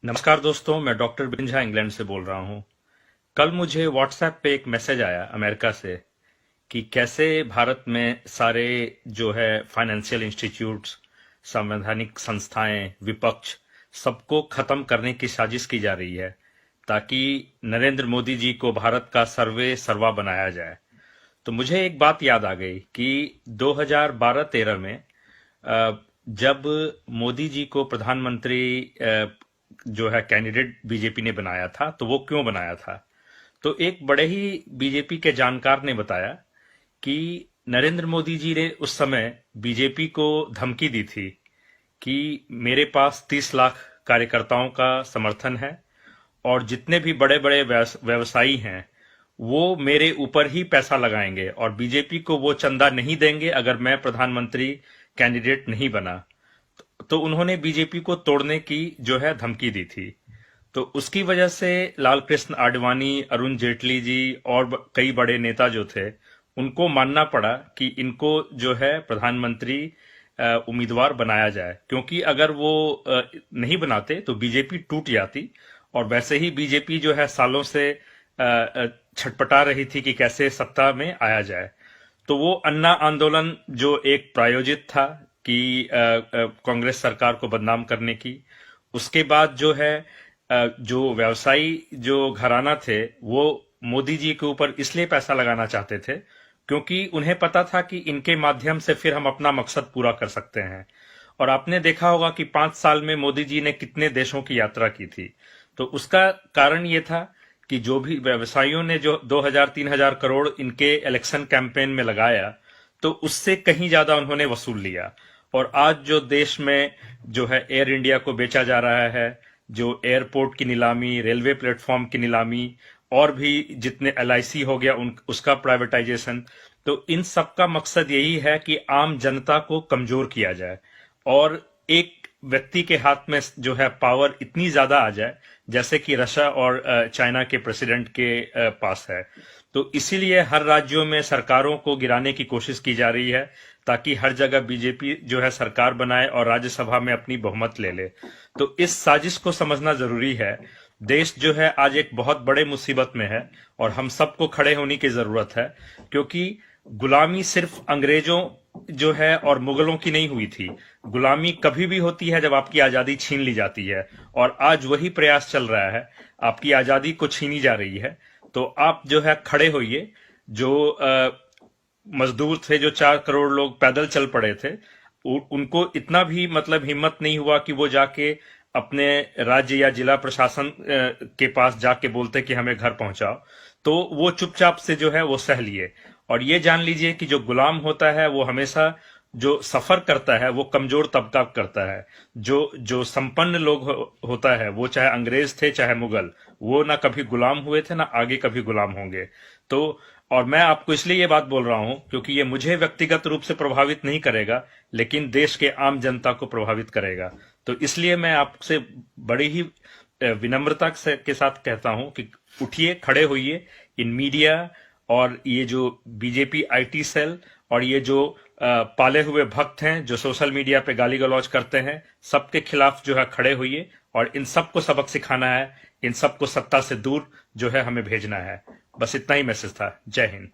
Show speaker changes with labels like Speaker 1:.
Speaker 1: नमस्कार दोस्तों, मैं डॉक्टर बिंझा इंग्लैंड से बोल रहा हूँ। कल मुझे व्हाट्सएप पे एक मैसेज आया अमेरिका से कि कैसे भारत में सारे जो है फाइनेंशियल इंस्टीट्यूट्स, संवैधानिक संस्थाएं, विपक्ष सबको खत्म करने की साजिश की जा रही है ताकि नरेंद्र मोदी जी को भारत का सर्वे सर्वा बनाया जाए। तो मुझे एक बात याद आ गई कि 2012-13 में जब मोदी जी को प्रधानमंत्री जो है कैंडिडेट बीजेपी ने बनाया था, तो वो क्यों बनाया था। तो एक बड़े ही बीजेपी के जानकार ने बताया कि नरेंद्र मोदी जी ने उस समय बीजेपी को धमकी दी थी कि मेरे पास 30 लाख कार्यकर्ताओं का समर्थन है और जितने भी बड़े बड़े व्यवसायी हैं वो मेरे ऊपर ही पैसा लगाएंगे और बीजेपी को वो चंदा नहीं देंगे अगर मैं प्रधानमंत्री कैंडिडेट नहीं बना। तो उन्होंने बीजेपी को तोड़ने की जो है धमकी दी थी। तो उसकी वजह से लाल कृष्ण आडवाणी, अरुण जेटली जी और कई बड़े नेता जो थे उनको मानना पड़ा कि इनको जो है प्रधानमंत्री उम्मीदवार बनाया जाए, क्योंकि अगर वो नहीं बनाते तो बीजेपी टूट जाती। और वैसे ही बीजेपी जो है सालों से छटपटा रही थी कि कैसे सत्ता में आया जाए। तो वो अन्ना आंदोलन जो एक प्रायोजित था कि कांग्रेस सरकार को बदनाम करने की, उसके बाद जो है जो व्यवसायी जो घराना थे वो मोदी जी के ऊपर इसलिए पैसा लगाना चाहते थे क्योंकि उन्हें पता था कि इनके माध्यम से फिर हम अपना मकसद पूरा कर सकते हैं। और आपने देखा होगा कि 5 साल में मोदी जी ने कितने देशों की यात्रा की थी। तो उसका कारण ये था कि जो भी व्यवसायियों ने जो 2000-3000 करोड़ इनके इलेक्शन कैंपेन में लगाया, तो उससे कहीं ज्यादा उन्होंने वसूल लिया। और आज जो देश में जो है एयर इंडिया को बेचा जा रहा है, जो एयरपोर्ट की नीलामी, रेलवे प्लेटफॉर्म की नीलामी और भी जितने एलआईसी हो गया उसका प्राइवेटाइजेशन, तो इन सब का मकसद यही है कि आम जनता को कमजोर किया जाए और एक व्यक्ति के हाथ में जो है पावर इतनी ज्यादा आ जाए जैसे कि रशिया और चाइना के प्रेसिडेंट के पास है। तो इसीलिए हर राज्यों में सरकारों को गिराने की कोशिश की जा रही है ताकि हर जगह बीजेपी जो है सरकार बनाए और राज्यसभा में अपनी बहुमत ले ले। तो इस साजिश को समझना जरूरी है। देश जो है आज एक बहुत बड़े मुसीबत में है और हम सबको खड़े होने की जरूरत है, क्योंकि गुलामी सिर्फ अंग्रेजों जो है और मुगलों की नहीं हुई थी। गुलामी कभी भी होती है जब आपकी आजादी छीन ली जाती है, और आज वही प्रयास चल रहा है, आपकी आजादी को छीनी जा रही है। तो आप जो है खड़े होइए। जो मजदूर थे, जो 4 करोड़ लोग पैदल चल पड़े थे, उनको इतना भी मतलब हिम्मत नहीं हुआ कि वो जाके अपने राज्य या जिला प्रशासन के पास जाके बोलते कि हमें घर पहुंचाओ। तो वो चुपचाप से जो है वो सह लिए। और ये जान लीजिए कि जो गुलाम होता है वो हमेशा जो सफर करता है वो कमजोर तबका करता है। जो जो संपन्न लोग होता है, वो चाहे अंग्रेज थे चाहे मुगल, वो ना कभी गुलाम हुए थे ना आगे कभी गुलाम होंगे। तो और मैं आपको इसलिए ये बात बोल रहा हूं क्योंकि ये मुझे व्यक्तिगत रूप से प्रभावित नहीं करेगा, लेकिन देश के आम जनता को प्रभावित करेगा। तो इसलिए मैं आपसे बड़ी ही विनम्रता के साथ कहता हूं कि उठिए, खड़े होइए। इन मीडिया और ये जो बीजेपी आईटी सेल और ये जो पाले हुए भक्त हैं जो सोशल मीडिया पे गाली गलौज करते हैं, सबके खिलाफ जो है खड़े होइए और इन सबको सबक सिखाना है। इन सबको सत्ता से दूर जो है हमें भेजना है। बस इतना ही मैसेज था। जय हिंद।